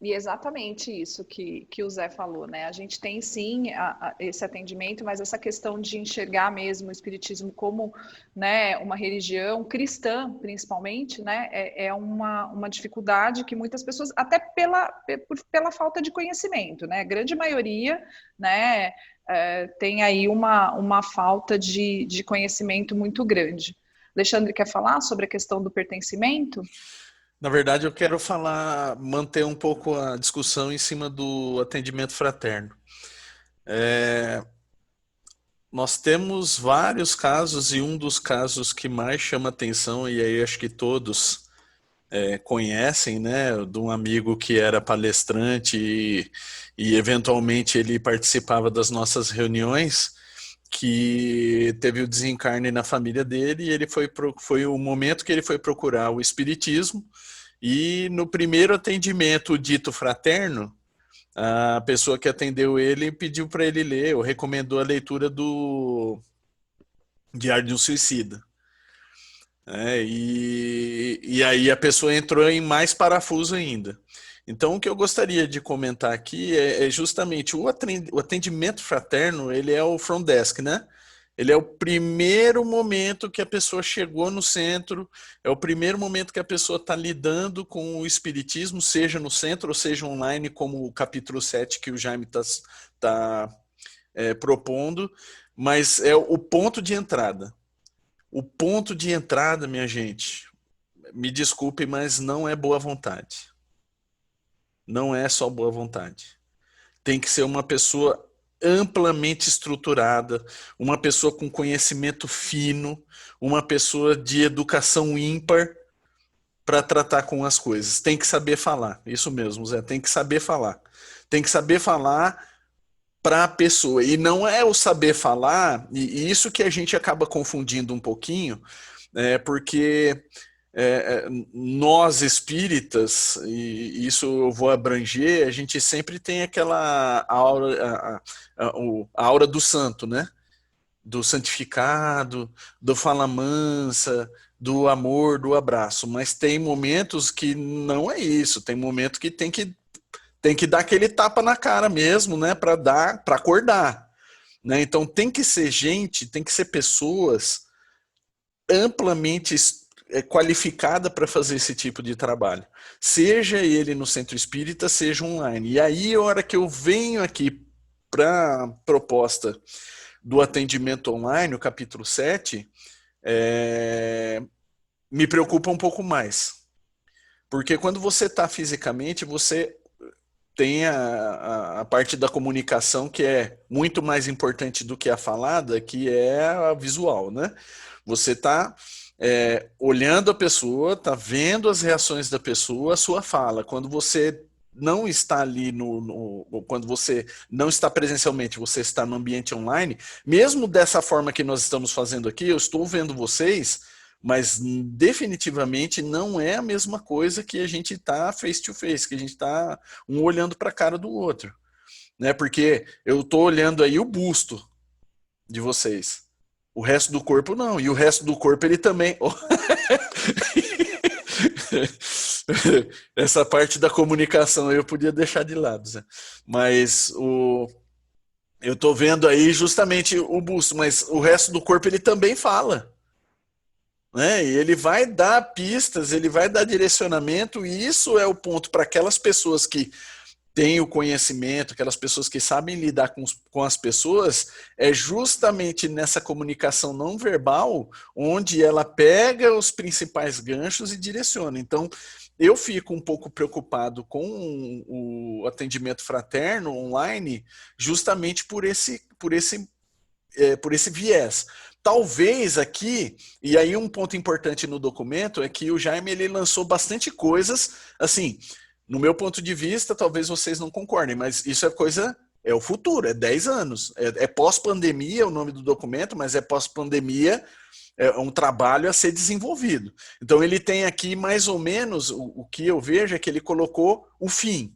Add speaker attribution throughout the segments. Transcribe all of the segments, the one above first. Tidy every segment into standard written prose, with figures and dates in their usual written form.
Speaker 1: E exatamente isso que o Zé falou, né? A gente tem sim esse atendimento, mas essa questão de enxergar mesmo o espiritismo como, né, uma religião cristã, principalmente, né, é uma dificuldade que muitas pessoas, até pela falta de conhecimento, né? A grande maioria, né, tem aí uma falta de conhecimento muito grande. Alexandre quer falar sobre a questão do pertencimento?
Speaker 2: Na verdade, eu quero falar, manter um pouco a discussão em cima do atendimento fraterno. É, nós temos vários casos e um dos casos que mais chama atenção, e aí acho que todos conhecem, né, de um amigo que era palestrante e eventualmente ele participava das nossas reuniões, que teve o desencarne na família dele e ele foi o momento que ele foi procurar o espiritismo e no primeiro atendimento dito fraterno, a pessoa que atendeu ele pediu para ele ler, ou recomendou a leitura do Diário de um Suicida. E aí a pessoa entrou em mais parafuso ainda. Então, o que eu gostaria de comentar aqui é justamente o atendimento fraterno, ele é o front desk, né? Ele é o primeiro momento que a pessoa chegou no centro, é o primeiro momento que a pessoa está lidando com o espiritismo, seja no centro ou seja online, como o capítulo 7 que o Jaime está propondo, mas é o ponto de entrada. O ponto de entrada, minha gente, me desculpe, mas não é boa vontade. Não é só boa vontade. Tem que ser uma pessoa amplamente estruturada, uma pessoa com conhecimento fino, uma pessoa de educação ímpar para tratar com as coisas. Tem que saber falar. Isso mesmo, Zé, tem que saber falar. Tem que saber falar para a pessoa. E não é o saber falar, e isso que a gente acaba confundindo um pouquinho, porque nós espíritas, e isso eu vou abranger, a gente sempre tem aquela aura, a aura do santo, né? Do santificado, do fala mansa, do amor, do abraço. Mas tem momentos que não é isso, tem momentos que tem que dar aquele tapa na cara mesmo, né? Para acordar. Né? Então tem que ser gente, tem que ser pessoas amplamente qualificada para fazer esse tipo de trabalho. Seja ele no centro espírita, seja online. E aí, a hora que eu venho aqui para a proposta do atendimento online, o capítulo 7, me preocupa um pouco mais. Porque quando você está fisicamente, você tem a parte da comunicação que é muito mais importante do que a falada, que é a visual, né? Você está olhando a pessoa, está vendo as reações da pessoa, a sua fala. Quando você não está ali quando você não está presencialmente, você está no ambiente online, mesmo dessa forma que nós estamos fazendo aqui, eu estou vendo vocês, mas definitivamente não é a mesma coisa que a gente está face to face, que a gente está um olhando para a cara do outro, né? Porque eu estou olhando aí o busto de vocês, o resto do corpo não, e o resto do corpo ele também. Essa parte da comunicação eu podia deixar de lado, Zé. Mas eu estou vendo aí justamente o busto, mas o resto do corpo ele também fala. Né? E ele vai dar pistas, ele vai dar direcionamento, e isso é o ponto para aquelas pessoas que têm o conhecimento, aquelas pessoas que sabem lidar com as pessoas, é justamente nessa comunicação não verbal onde ela pega os principais ganchos e direciona. Então, eu fico um pouco preocupado com o atendimento fraterno online, justamente por esse viés. Talvez aqui, e aí um ponto importante no documento é que o Jaime ele lançou bastante coisas, assim, no meu ponto de vista, talvez vocês não concordem, mas isso é o futuro, é 10 anos, é pós-pandemia o nome do documento, mas é pós-pandemia, é um trabalho a ser desenvolvido. Então ele tem aqui mais ou menos, o que eu vejo é que ele colocou o fim,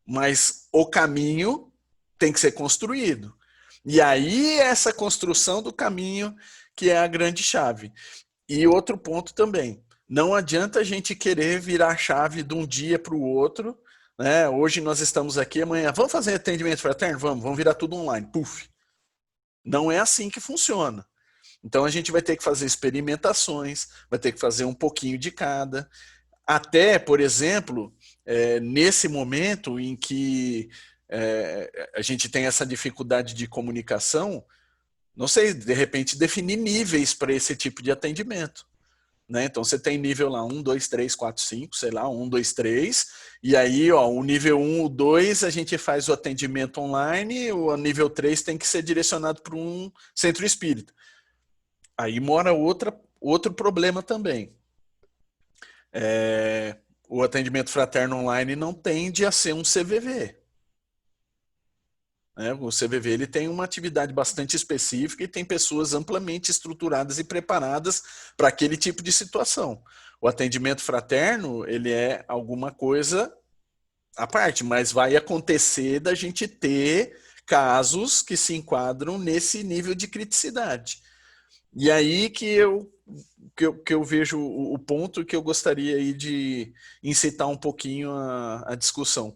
Speaker 2: mas o caminho tem que ser construído. E aí essa construção do caminho que é a grande chave. E outro ponto também, não adianta a gente querer virar a chave de um dia para o outro, né? Hoje nós estamos aqui, amanhã, vamos fazer atendimento fraterno? Vamos virar tudo online. Puf. Não é assim que funciona. Então a gente vai ter que fazer experimentações, vai ter que fazer um pouquinho de cada. Até, por exemplo, nesse momento em que a gente tem essa dificuldade de comunicação, não sei, de repente definir níveis para esse tipo de atendimento. Né? Então você tem nível lá 1, 2, 3, 4, 5, sei lá, 1, 2, 3, e aí ó, o nível 1, o 2 a gente faz o atendimento online, o nível 3 tem que ser direcionado para um centro espírita. Aí mora outro problema também. O atendimento fraterno online não tende a ser um CVV. O CVV ele tem uma atividade bastante específica e tem pessoas amplamente estruturadas e preparadas para aquele tipo de situação. O atendimento fraterno ele é alguma coisa à parte, mas vai acontecer da gente ter casos que se enquadram nesse nível de criticidade. E aí que eu vejo o ponto que eu gostaria aí de incitar um pouquinho a discussão.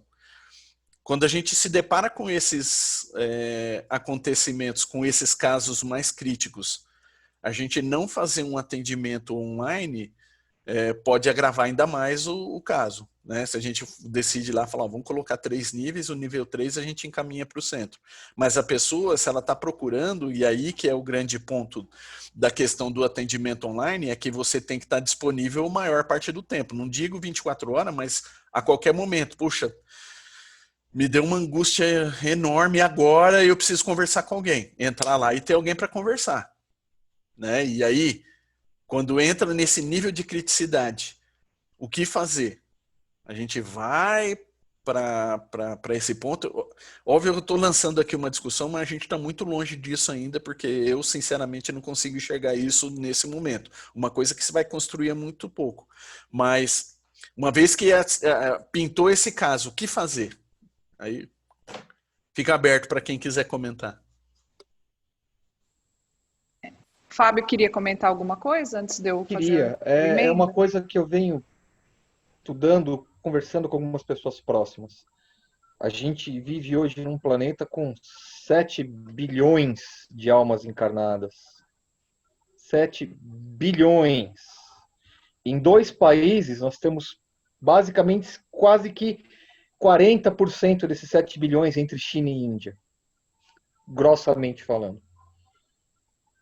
Speaker 2: Quando a gente se depara com esses acontecimentos, com esses casos mais críticos, a gente não fazer um atendimento online pode agravar ainda mais o caso. Né? Se a gente decide lá falar, vamos colocar 3 níveis, o nível 3 a gente encaminha para o centro. Mas a pessoa, se ela está procurando, e aí que é o grande ponto da questão do atendimento online, é que você tem que estar disponível a maior parte do tempo. Não digo 24 horas, mas a qualquer momento. Puxa, me deu uma angústia enorme agora e eu preciso conversar com alguém. Entrar lá e ter alguém para conversar. Né? E aí, quando entra nesse nível de criticidade, o que fazer? A gente vai para esse ponto. Óbvio que eu estou lançando aqui uma discussão, mas a gente está muito longe disso ainda, porque eu, sinceramente, não consigo enxergar isso nesse momento. Uma coisa que se vai construir é muito pouco. Mas, uma vez que pintou esse caso, o que fazer? Aí fica aberto para quem quiser comentar.
Speaker 1: Fábio queria comentar alguma coisa antes de eu fazer
Speaker 3: a emenda? É uma coisa que eu venho estudando, conversando com algumas pessoas próximas. A gente vive hoje num planeta com 7 bilhões de almas encarnadas. 7 bilhões. Em 2 países, nós temos basicamente quase que 40% desses 7 bilhões entre China e Índia. Grossamente falando.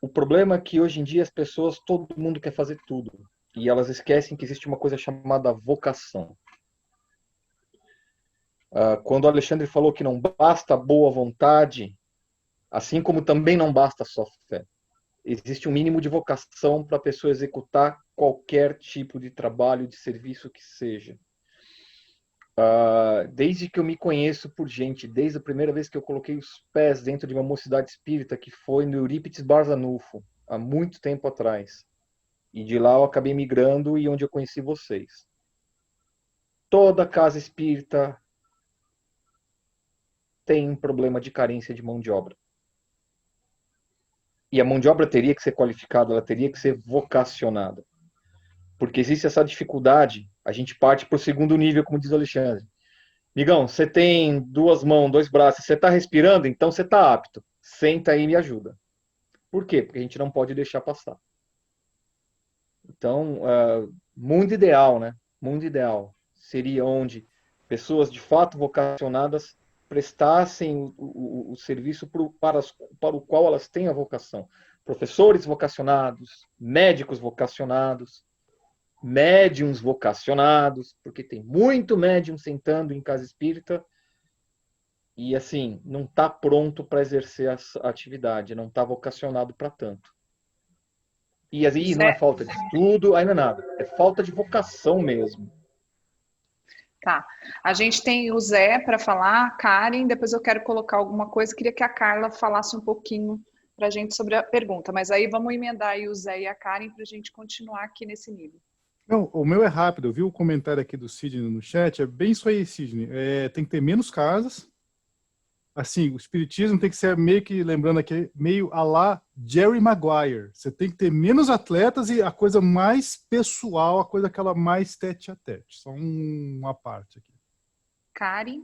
Speaker 3: O problema é que hoje em dia as pessoas, todo mundo quer fazer tudo. E elas esquecem que existe uma coisa chamada vocação. Quando o Alexandre falou que não basta boa vontade, assim como também não basta só fé. Existe um mínimo de vocação para a pessoa executar qualquer tipo de trabalho, de serviço que seja. Desde que eu me conheço por gente, desde a primeira vez que eu coloquei os pés dentro de uma mocidade espírita, que foi no Eurípides Barzanufo, há muito tempo atrás. E de lá eu acabei migrando e onde eu conheci vocês. Toda casa espírita tem um problema de carência de mão de obra. E a mão de obra teria que ser qualificada, ela teria que ser vocacionada. Porque existe essa dificuldade, a gente parte para o segundo nível, como diz o Alexandre. Migão, você tem 2 mãos, 2 braços, você está respirando, então você está apto. Senta aí e me ajuda. Por quê? Porque a gente não pode deixar passar. Então, mundo ideal, né? Mundo ideal seria onde pessoas de fato vocacionadas prestassem o serviço para o qual elas têm a vocação. Professores vocacionados, médicos vocacionados, médiums vocacionados, porque tem muito médium sentando em casa espírita e, assim, não está pronto para exercer a atividade, não está vocacionado para tanto. E aí não é falta de estudo, aí não é nada, é falta de vocação mesmo.
Speaker 1: Tá. A gente tem o Zé para falar, a Karen, depois eu quero colocar alguma coisa, queria que a Carla falasse um pouquinho para a gente sobre a pergunta, mas aí vamos emendar aí o Zé e a Karen para a gente continuar aqui nesse nível.
Speaker 4: Não, o meu é rápido, eu vi o comentário aqui do Sidney no chat, é bem isso aí, Sidney. Tem que ter menos casas. Assim, o espiritismo tem que ser meio que, lembrando aqui, meio à la Jerry Maguire. Você tem que ter menos atletas e a coisa mais pessoal, a coisa aquela mais tete a tete. Só uma parte aqui.
Speaker 1: Karen?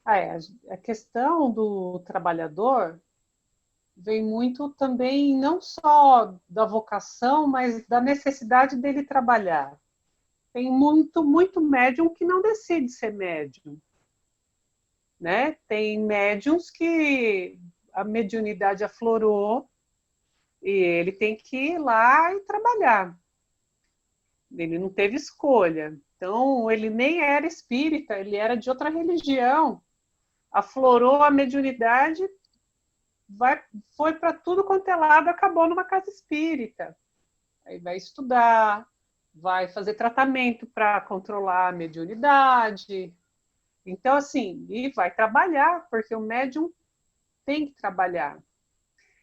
Speaker 5: A questão do trabalhador vem muito também, não só da vocação, mas da necessidade dele trabalhar. Tem muito médium que não decide ser médium, né? Tem médiums que a mediunidade aflorou e ele tem que ir lá e trabalhar. Ele não teve escolha. Então, ele nem era espírita, ele era de outra religião. Aflorou a mediunidade, foi para tudo quanto é lado, acabou numa casa espírita. Aí vai estudar, vai fazer tratamento para controlar a mediunidade. Então, assim, e vai trabalhar, porque o médium tem que trabalhar.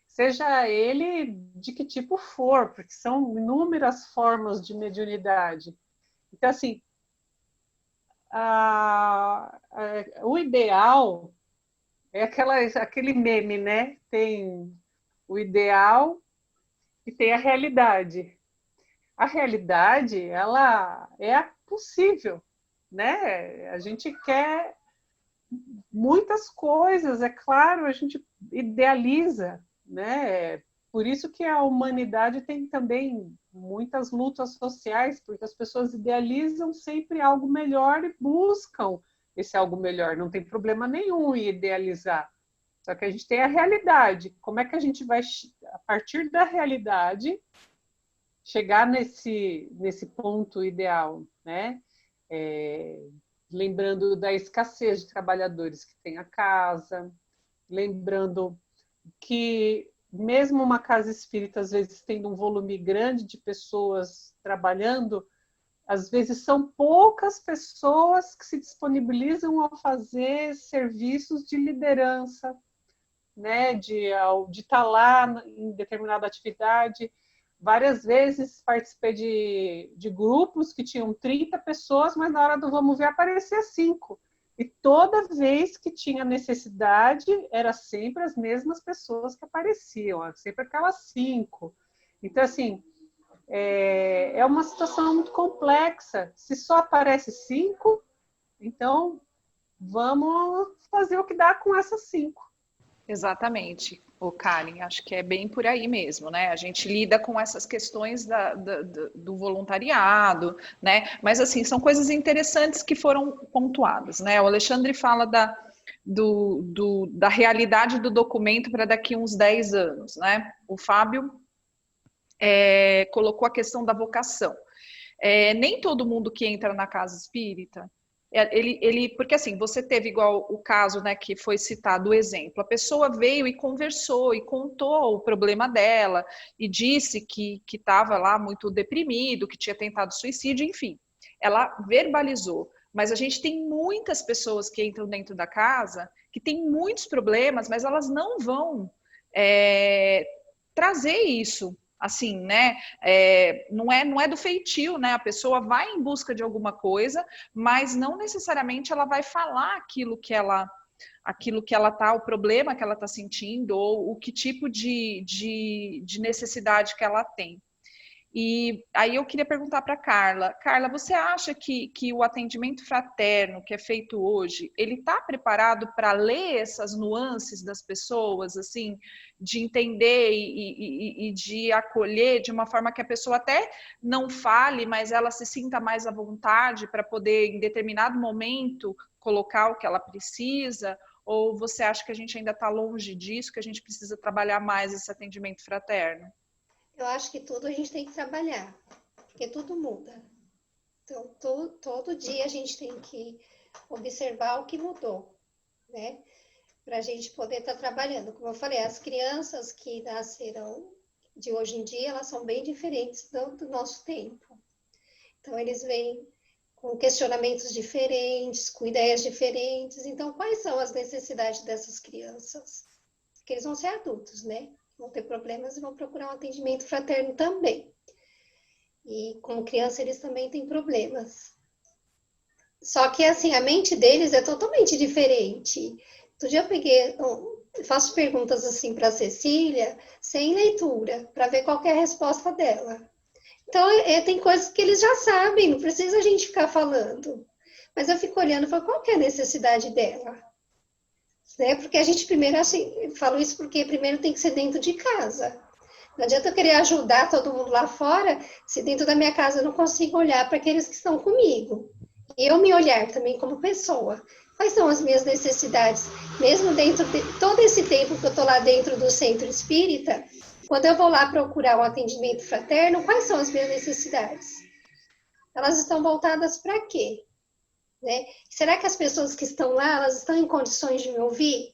Speaker 5: Seja ele de que tipo for, porque são inúmeras formas de mediunidade. Então, assim, o ideal é aquele meme, né? Tem o ideal e tem a realidade. A realidade, ela é possível, né? A gente quer muitas coisas, é claro, a gente idealiza, né? Por isso que a humanidade tem também muitas lutas sociais, porque as pessoas idealizam sempre algo melhor e buscam esse algo melhor. Não tem problema nenhum em idealizar. Só que a gente tem a realidade. Como é que a gente vai, a partir da realidade, chegar nesse ponto ideal, né? Lembrando da escassez de trabalhadores que tem a casa, lembrando que mesmo uma casa espírita, às vezes, tendo um volume grande de pessoas trabalhando, às vezes são poucas pessoas que se disponibilizam a fazer serviços de liderança, né? De estar lá em determinada atividade. Várias vezes participei de grupos que tinham 30 pessoas, mas na hora do vamos ver aparecia 5. E toda vez que tinha necessidade, era sempre as mesmas pessoas que apareciam, sempre aquelas 5. Então, assim, é uma situação muito complexa. Se só aparece 5, então vamos fazer o que dá com essas 5.
Speaker 1: Exatamente, o Karen, acho que é bem por aí mesmo, né? A gente lida com essas questões do voluntariado, né? Mas, assim, são coisas interessantes que foram pontuadas, né? O Alexandre fala da realidade do documento para daqui a uns 10 anos, né? O Fábio colocou a questão da vocação. Nem todo mundo que entra na casa espírita, porque assim, você teve igual o caso, né, que foi citado o exemplo, a pessoa veio e conversou e contou o problema dela e disse que estava lá muito deprimido, que tinha tentado suicídio, enfim, ela verbalizou. Mas a gente tem muitas pessoas que entram dentro da casa que têm muitos problemas, mas elas não vão trazer isso. Assim, né? Não é do feitio, né? A pessoa vai em busca de alguma coisa, mas não necessariamente ela vai falar aquilo que ela tá, o problema que ela está sentindo, ou o que tipo de necessidade que ela tem. E aí eu queria perguntar para Carla. Carla, você acha que o atendimento fraterno que é feito hoje, ele está preparado para ler essas nuances das pessoas, assim, de entender e de acolher de uma forma que a pessoa até não fale, mas ela se sinta mais à vontade para poder, em determinado momento, colocar o que ela precisa? Ou você acha que a gente ainda está longe disso, que a gente precisa trabalhar mais esse atendimento fraterno?
Speaker 6: Eu acho que tudo a gente tem que trabalhar, porque tudo muda. Então, todo dia a gente tem que observar o que mudou, né? Para a gente poder estar trabalhando. Como eu falei, as crianças que nasceram de hoje em dia, elas são bem diferentes do nosso tempo. Então, eles vêm com questionamentos diferentes, com ideias diferentes. Então, quais são as necessidades dessas crianças? Porque eles vão ser adultos, né? Vão ter problemas e vão procurar um atendimento fraterno também. E como criança eles também têm problemas. Só que assim, a mente deles é totalmente diferente. Outro dia eu faço perguntas assim para a Cecília, sem leitura, para ver qual é a resposta dela. Então, tem coisas que eles já sabem, não precisa a gente ficar falando. Mas eu fico olhando e falo, qual que é a necessidade dela? Né? Porque a gente primeiro, assim, falo isso porque primeiro tem que ser dentro de casa. Não adianta eu querer ajudar todo mundo lá fora, se dentro da minha casa eu não consigo olhar para aqueles que estão comigo. E eu me olhar também como pessoa. Quais são as minhas necessidades? Mesmo dentro de todo esse tempo que eu estou lá dentro do centro espírita, quando eu vou lá procurar um atendimento fraterno, quais são as minhas necessidades? Elas estão voltadas para quê? Né? Será que as pessoas que estão lá, elas estão em condições de me ouvir?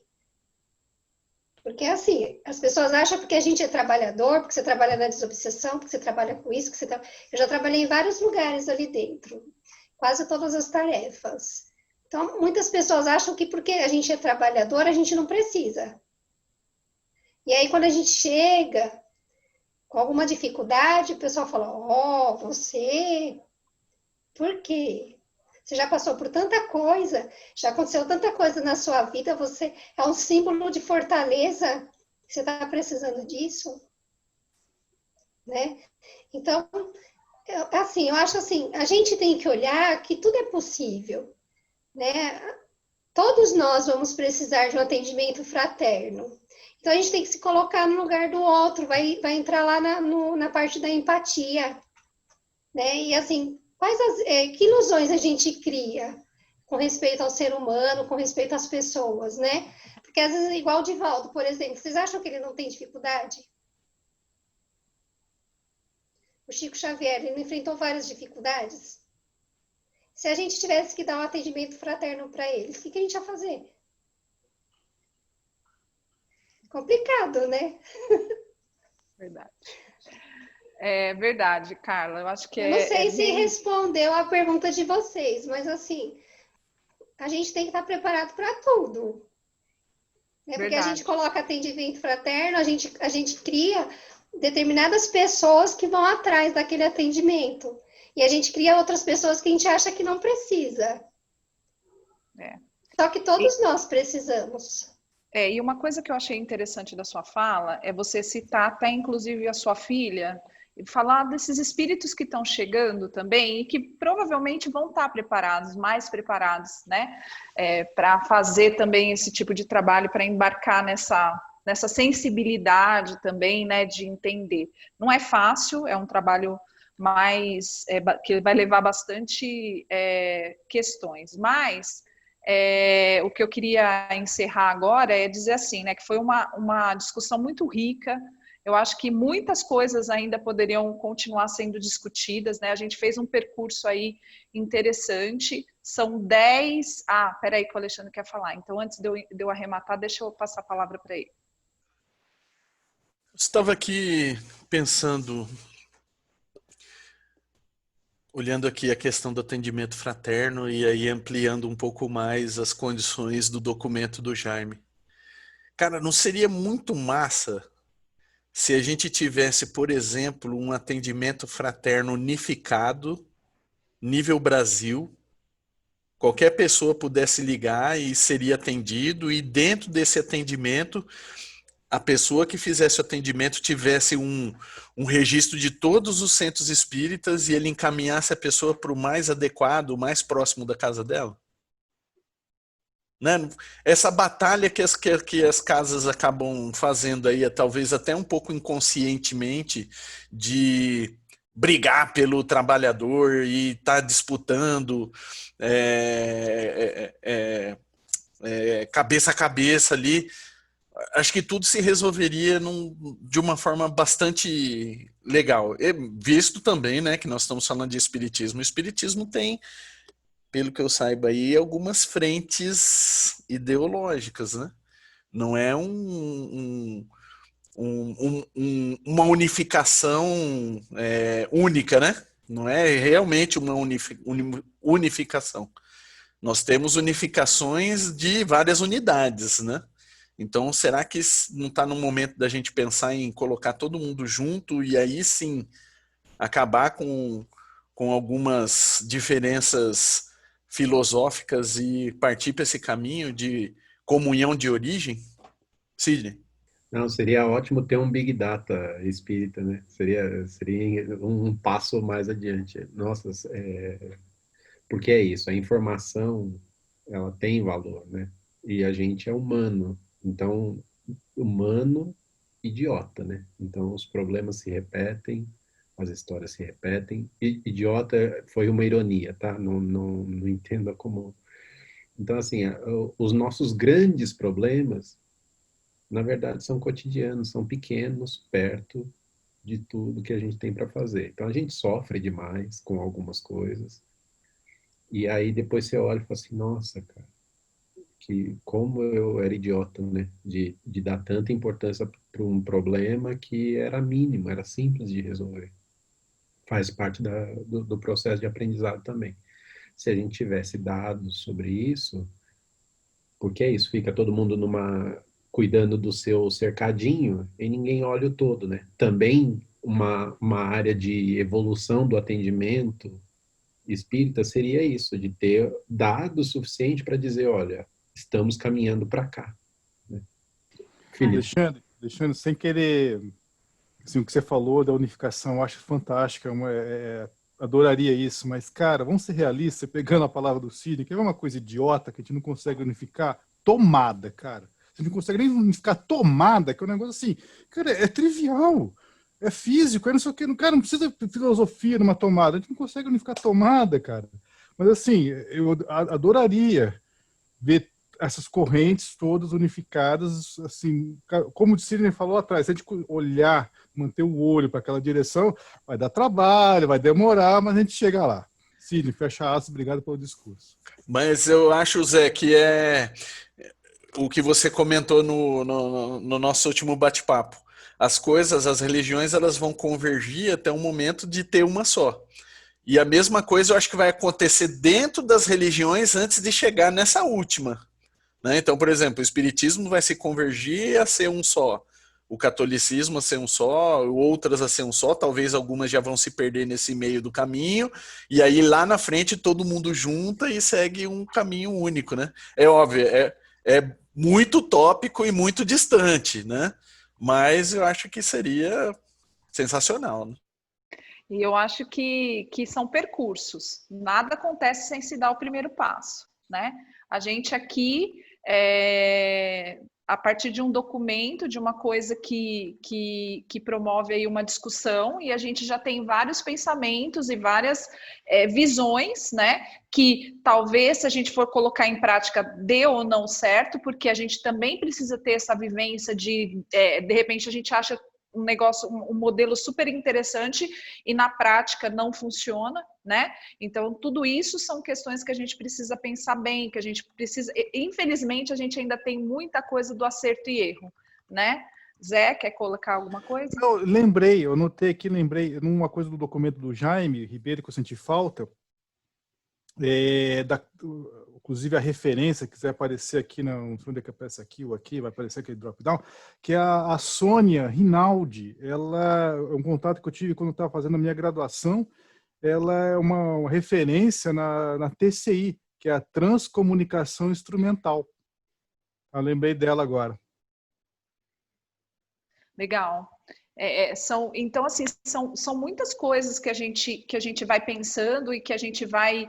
Speaker 6: Porque assim, as pessoas acham porque a gente é trabalhador, porque você trabalha na desobsessão, porque você trabalha com isso, que você eu já trabalhei em vários lugares ali dentro, quase todas as tarefas. Então, muitas pessoas acham que porque a gente é trabalhador, a gente não precisa. E aí, quando a gente chega com alguma dificuldade, o pessoal fala, ó, você, por quê? Você já passou por tanta coisa, já aconteceu tanta coisa na sua vida, você é um símbolo de fortaleza, você está precisando disso, né? Então, assim, eu acho assim, a gente tem que olhar que tudo é possível, né? Todos nós vamos precisar de um atendimento fraterno. Então, a gente tem que se colocar no lugar do outro, vai entrar lá na parte da empatia, né? E assim, que ilusões a gente cria com respeito ao ser humano, com respeito às pessoas, né? Porque às vezes, igual o Divaldo, por exemplo, vocês acham que ele não tem dificuldade? O Chico Xavier, ele enfrentou várias dificuldades. Se a gente tivesse que dar um atendimento fraterno para eles, o que a gente ia fazer? Complicado, né?
Speaker 1: Verdade. É verdade, Carla. Eu acho que
Speaker 6: eu não sei se
Speaker 1: bem...
Speaker 6: respondeu a pergunta de vocês, mas assim, a gente tem que estar preparado para tudo. Né? Porque a gente coloca atendimento fraterno, a gente cria determinadas pessoas que vão atrás daquele atendimento. E a gente cria outras pessoas que a gente acha que não precisa. Só que todos nós precisamos.
Speaker 1: E uma coisa que eu achei interessante da sua fala é você citar até inclusive a sua filha e falar desses espíritos que estão chegando também e que provavelmente vão estar preparados, mais preparados, né, para fazer também esse tipo de trabalho, para embarcar nessa sensibilidade também, né, de entender. Não é fácil, é um trabalho mais que vai levar bastante questões, mas o que eu queria encerrar agora é dizer assim, né, que foi uma discussão muito rica. Eu acho que muitas coisas ainda poderiam continuar sendo discutidas, né? A gente fez um percurso aí interessante. São 10... peraí que o Alexandre quer falar. Então, antes de eu arrematar, deixa eu passar a palavra para ele.
Speaker 2: Estava aqui pensando, olhando aqui a questão do atendimento fraterno e aí ampliando um pouco mais as condições do documento do Jaime. Cara, não seria muito massa se a gente tivesse, por exemplo, um atendimento fraterno unificado, nível Brasil, qualquer pessoa pudesse ligar e seria atendido, e dentro desse atendimento, a pessoa que fizesse o atendimento tivesse um registro de todos os centros espíritas e ele encaminhasse a pessoa para o mais adequado, o mais próximo da casa dela? Né? Essa batalha que as casas acabam fazendo aí, talvez até um pouco inconscientemente, de brigar pelo trabalhador e estar disputando cabeça a cabeça ali, acho que tudo se resolveria de uma forma bastante legal. E visto também, né, que nós estamos falando de espiritismo. O espiritismo tem, pelo que eu saiba aí, algumas frentes ideológicas, né? Não é uma unificação única, né? Não é realmente uma unificação. Nós temos unificações de várias unidades, né? Então, será que não está no momento da gente pensar em colocar todo mundo junto e aí sim acabar com algumas diferenças filosóficas e partir para esse caminho de comunhão de origem? Sidney?
Speaker 7: Não, seria ótimo ter um Big Data espírita, né? Seria um passo mais adiante. Nossa, Porque é isso, a informação, ela tem valor, né? E a gente é humano, então, humano, idiota, né? Então, os problemas se repetem, as histórias se repetem. E idiota foi uma ironia, tá? Não entenda como... Então, assim, os nossos grandes problemas, na verdade, são cotidianos, são pequenos, perto de tudo que a gente tem para fazer. Então, a gente sofre demais com algumas coisas, e aí depois você olha e fala assim, nossa, cara, que como eu era idiota, né? De dar tanta importância para um problema que era mínimo, era simples de resolver. Faz parte do processo de aprendizado também. Se a gente tivesse dados sobre isso, porque é isso, fica todo mundo cuidando do seu cercadinho e ninguém olha o todo, né? Também uma área de evolução do atendimento espírita seria isso, de ter dados suficiente para dizer, olha, estamos caminhando para cá. Né? Felipe.
Speaker 4: Alexandre, sem querer, assim, o que você falou da unificação, eu acho fantástica, adoraria isso, mas, cara, vamos ser realistas, pegando a palavra do Sidney, que é uma coisa idiota que a gente não consegue unificar, tomada, cara. Você não consegue nem unificar tomada, que é um negócio assim, cara, é trivial, é físico, é não sei o que, cara, não precisa de filosofia numa tomada, a gente não consegue unificar tomada, cara. Mas, assim, eu adoraria ver essas correntes todas unificadas, assim, como o Sidney falou atrás, se a gente olhar, manter o olho para aquela direção, vai dar trabalho, vai demorar, mas a gente chega lá. Sidney, fecha aspas, obrigado pelo discurso.
Speaker 2: Mas eu acho, Zé, que é o que você comentou no nosso último bate-papo. As coisas, as religiões, elas vão convergir até um momento de ter uma só. E a mesma coisa eu acho que vai acontecer dentro das religiões antes de chegar nessa última. Né? Então, por exemplo, o espiritismo vai se convergir a ser um só. O catolicismo a ser um só, outras a ser um só, talvez algumas já vão se perder nesse meio do caminho, e aí lá na frente todo mundo junta e segue um caminho único, né? É óbvio, é muito tópico e muito distante, né? Mas eu acho que seria sensacional, né?
Speaker 1: E eu acho que são percursos. Nada acontece sem se dar o primeiro passo, né? A gente aqui, a partir de um documento, de uma coisa que promove aí uma discussão, e a gente já tem vários pensamentos e várias visões, né? Que talvez, se a gente for colocar em prática, dê ou não certo, porque a gente também precisa ter essa vivência de repente, a gente acha um negócio, um modelo super interessante e na prática não funciona, né? Então, tudo isso são questões que a gente precisa pensar bem, que a gente precisa... Infelizmente, a gente ainda tem muita coisa do acerto e erro, né? Zé, quer colocar alguma coisa?
Speaker 4: Eu anotei aqui, lembrei, numa coisa do documento do Jaime Ribeiro, que eu senti falta, inclusive a referência, que quiser aparecer aqui, não sei onde é que aparece aqui ou aqui, vai aparecer aquele drop-down, que é a Sônia Rinaldi. Ela é um contato que eu tive quando eu estava fazendo a minha graduação. Ela é uma referência na TCI, que é a Transcomunicação Instrumental. Eu lembrei dela agora.
Speaker 1: Legal. Então, assim, são muitas coisas que a gente vai pensando e que a gente vai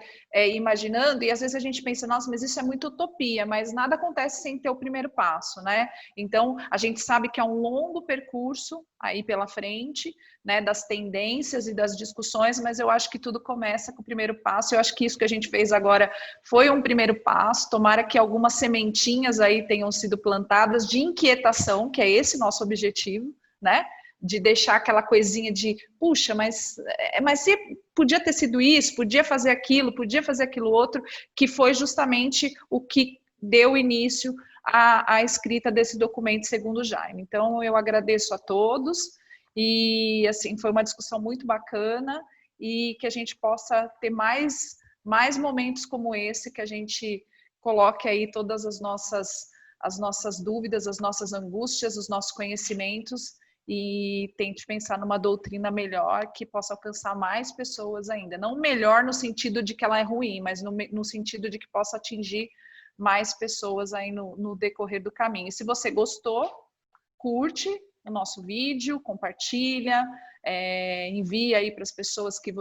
Speaker 1: imaginando, e às vezes a gente pensa, nossa, mas isso é muito utopia, mas nada acontece sem ter o primeiro passo, né? Então, a gente sabe que é um longo percurso aí pela frente, né, das tendências e das discussões, mas eu acho que tudo começa com o primeiro passo. Eu acho que isso que a gente fez agora foi um primeiro passo. Tomara que algumas sementinhas aí tenham sido plantadas de inquietação, que é esse nosso objetivo, né? De deixar aquela coisinha de, puxa, mas se podia ter sido isso, podia fazer aquilo outro, que foi justamente o que deu início à escrita desse documento, segundo o Jaime. Então, eu agradeço a todos e, assim, foi uma discussão muito bacana e que a gente possa ter mais momentos como esse, que a gente coloque aí todas as nossas dúvidas, as nossas angústias, os nossos conhecimentos e tente pensar numa doutrina melhor que possa alcançar mais pessoas ainda. Não melhor no sentido de que ela é ruim, mas no sentido de que possa atingir mais pessoas aí no decorrer do caminho. E se você gostou, curte o nosso vídeo, compartilha, envia aí para as pessoas que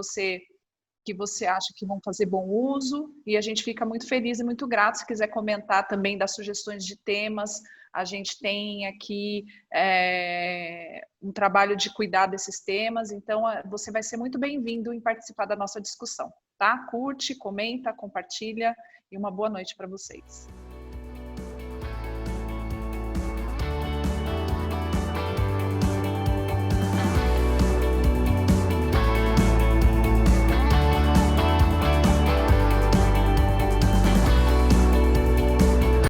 Speaker 1: que você acha que vão fazer bom uso, e a gente fica muito feliz e muito grato. Se quiser comentar também das sugestões de temas, a gente tem aqui um trabalho de cuidar desses temas, então você vai ser muito bem-vindo em participar da nossa discussão, tá? Curte, comenta, compartilha, e uma boa noite para vocês.